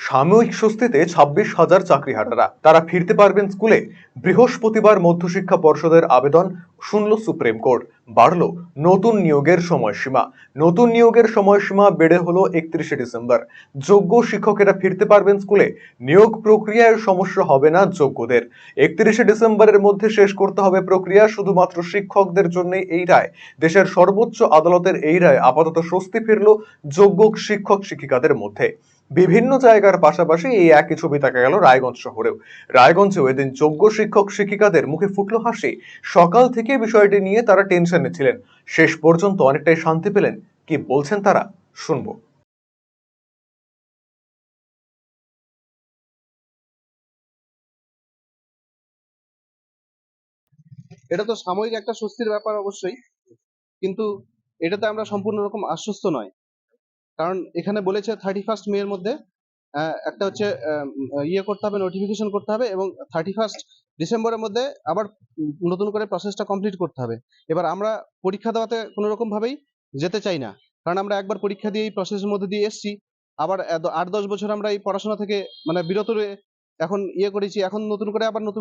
সাময়িক স্বস্তিতে 26,000 চাকরিহারারা তারা ফিরতে পারবেন স্কুলে। বৃহস্পতিবার মধ্যশিক্ষা পর্ষদের আবেদন শুনল সুপ্রিম কোর্ট। বাড়ল নতুন নিয়োগের সময়সীমা। নতুন নিয়োগের সময়সীমা বেড়ে হলো 31শে ডিসেম্বর। যোগ্য শিক্ষকেরা ফিরতে পারবেন স্কুলে। নিয়োগ প্রক্রিয়ায় সমস্যা হবে না যোগ্যদের। 31শে ডিসেম্বরের মধ্যে শেষ করতে হবে প্রক্রিয়া। শুধুমাত্র শিক্ষকদের জন্য এই রায়। দেশের সর্বোচ্চ আদালতের এই রায় আপাতত স্বস্তি ফিরল যোগ্য শিক্ষক শিক্ষিকাদের মধ্যে। বিভিন্ন জায়গার পাশাপাশি এই একই ছবি দেখা গেল রায়গঞ্জ শহরেও। রায়গঞ্জেও এদিন যোগ্য শিক্ষক শিক্ষিকাদের মুখে ফুটলো হাসি। সকাল থেকে বিষয়টি নিয়ে তারা টেনশনে ছিলেন, শেষ পর্যন্ত অনেকটাই শান্তি পেলেন। কি বলছেন তারা, শুনবো। এটা তো সাময়িক একটা স্বস্তির ব্যাপার অবশ্যই, কিন্তু এটাতে আমরা সম্পূর্ণ রকম আশ্বস্ত নয়। কারণ এখানে বলেছে 31 মে এর মধ্যে একটা হচ্ছে করতে হবে, নোটিফিকেশন করতে হবে, এবং 31 ডিসেম্বরের মধ্যে আবার নতুন করে প্রসেসটা কমপ্লিট করতে হবে। এবার আমরা পরীক্ষা দেওয়াতে কোনো রকম ভাবেই যেতে চাই না, কারণ আমরা একবার পরীক্ষা দিয়ে এই প্রসেসের মধ্যে দিয়ে এসেছি। আবার 8-10 বছর আমরা এই পড়াশোনা থেকে বিরত রয়ে এখন করেছি। এখন নতুন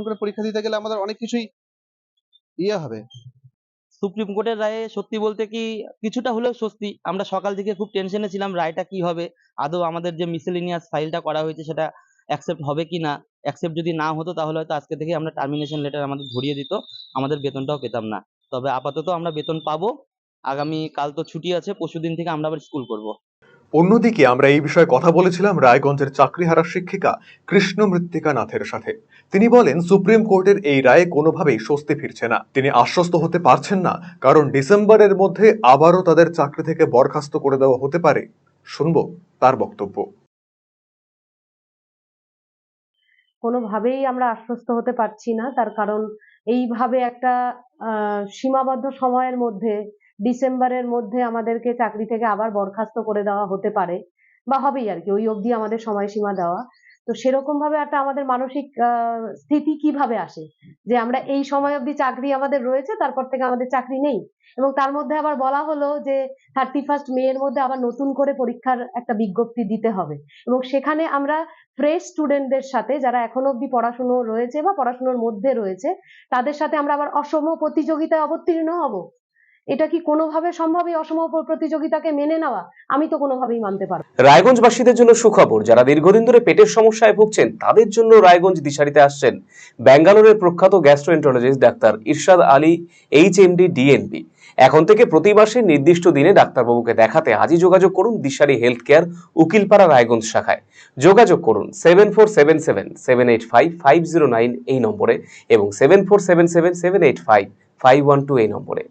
করে পরীক্ষা দিতে গেলে আমাদের অনেক কিছুই হবে। সুপ্রিম কোর্টের রায়ে সত্যি বলতে কি কিছুটা হলেও স্বস্তি। আমরা সকাল থেকে খুব টেনশনে ছিলাম রায়টা কি হবে, আদৌ আমাদের যে মিসেলিনিয়াস ফাইলটা করা হয়েছে সেটা অ্যাকসেপ্ট হবে কি না। অ্যাকসেপ্ট যদি না হতো তাহলে হয়তো আজকে থেকে আমরা টার্মিনেশন লেটার আমাদের ধরিয়ে দিত, আমাদের বেতনটাও পেতাম না। তবে আপাতত আমরা বেতন পাবো। আগামী কাল তো ছুটি আছে, পরশুদিন থেকে আমরা আবার স্কুল করব। অন্যদিকে আমরা এই বিষয়ে কথা বলেছিলাম রায়গঞ্জের চাকরিহারা শিক্ষিকা কৃষ্ণ মৃত্তিকা নাথের সাথে। তিনি বলেন সুপ্রিম কোর্টের এই রায়ে কোনোভাবেই স্বস্তি ফিরছে না। তিনি আশ্বস্ত হতে পারছেন না, কারণ ডিসেম্বরের মধ্যে আবারও তাদের চাকরি থেকে বরখাস্ত করে দেওয়া হতে পারে। শুনবো তার বক্তব্য। কোনোভাবেই আমরা আশ্বস্ত হতে পারছি না, তার কারণ এইভাবে একটা সীমাবদ্ধ সময়ের মধ্যে ডিসেম্বরের মধ্যে আমাদেরকে চাকরি থেকে আবার বরখাস্ত করে দেওয়া হতে পারে বা হবেই আর কি, ওই অবধি আমাদের সময়সীমা দেওয়া। তো সেরকম ভাবে একটা আমাদের মানসিক স্থিতি কিভাবে আসে যে আমরা এই সময় অবধি চাকরি আমাদের রয়েছে, তারপর থেকে আমাদের চাকরি নেই। এবং তার মধ্যে আবার বলা হলো যে 31 মে এর মধ্যে আবার নতুন করে পরীক্ষার একটা বিজ্ঞপ্তি দিতে হবে, এবং সেখানে আমরা ফ্রেশ স্টুডেন্টদের সাথে যারা এখনো অব্দি পড়াশুনো রয়েছে বা পড়াশুনোর মধ্যে রয়েছে তাদের সাথে আমরা আবার অসম প্রতিযোগিতায় অবতীর্ণ হব। এটা কি কোনোভাবে সম্ভব এই অসম প্রতিযোগিতাকে মেনে নেওয়া? আমি তো কোনোভাবেই মানতে পারবো না। রায়গঞ্জবাসীদের জন্য সুখবর, যারা দীর্ঘদিন ধরে পেটের সমস্যায় ভুগছেন তাদের জন্য রায়গঞ্জ দিশারিতে আসছেন ব্যাঙ্গালোরের প্রখ্যাত গ্যাস্ট্রোএন্টারোলজিস্ট ডাক্তার ইরশাদ আলী, এইচএমডি, ডিএনবি। এখন থেকে প্রতি মাসে নির্দিষ্ট দিনে ডাক্তারবাবুকে দেখাতে আজই যোগাযোগ করুন দিশারি হেলথ কেয়ার, উকিলপাড়া, রায়গঞ্জ শাখায়। যোগাযোগ করুন 7477785509 এই নম্বরে এবং 7477785512 এই নম্বরে।